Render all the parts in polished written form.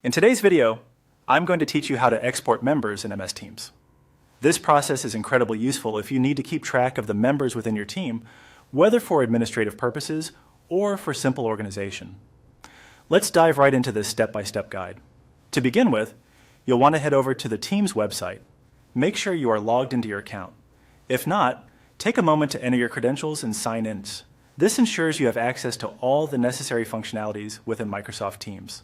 In today's video, I'm going to teach you how to export members in MS Teams. This process is incredibly useful if you need to keep track of the members within your team, whether for administrative purposes or for simple organization. Let's dive right into this step-by-step guide. To begin with, you'll want to head over to the Teams website. Make sure you are logged into your account. If not, take a moment to enter your credentials and sign in. This ensures you have access to all the necessary functionalities within Microsoft Teams.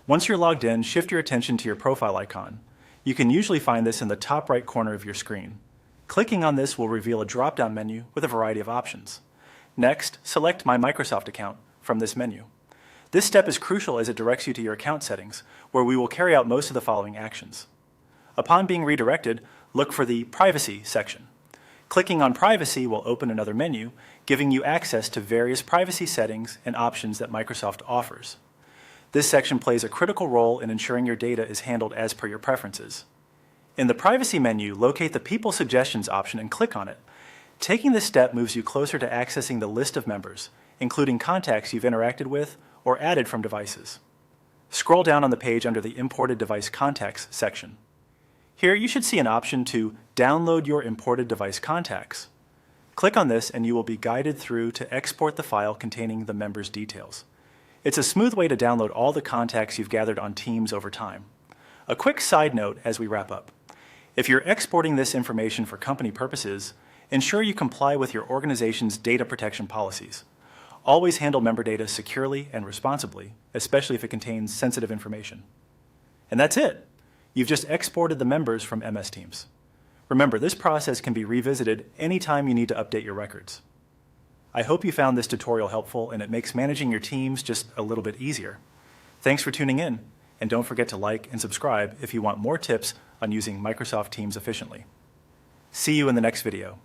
Once you're logged in, shift your attention to your profile icon. You can usually find this in the top right corner of your screen. Clicking on this will reveal a drop-down menu with a variety of options. Next, select My Microsoft Account from this menu. This step is crucial as it directs you to your account settings, where we will carry out most of the following actions. Upon being redirected, look for the Privacy section. Clicking on Privacy will open another menu, giving you access to various privacy settings and options that Microsoft offers. This section plays a critical role in ensuring your data is handled as per your preferences. In the Privacy menu, locate the People Suggestions option and click on it. Taking this step moves you closer to accessing the list of members, including contacts you've interacted with or added from devices. Scroll down on the page under the Imported Device Contacts section. Here you should see an option to download your imported device contacts. Click on this and you will be guided through to export the file containing the member's details. It's a smooth way to download all the contacts you've gathered on Teams over time. A quick side note as we wrap up. If you're exporting this information for company purposes, ensure you comply with your organization's data protection policies. Always handle member data securely and responsibly, especially if it contains sensitive information. And that's it. You've just exported the members from MS Teams. Remember, this process can be revisited anytime you need to update your records. I hope you found this tutorial helpful and it makes managing your teams just a little bit easier. Thanks for tuning in, and don't forget to like and subscribe if you want more tips on using Microsoft Teams efficiently. See you in the next video.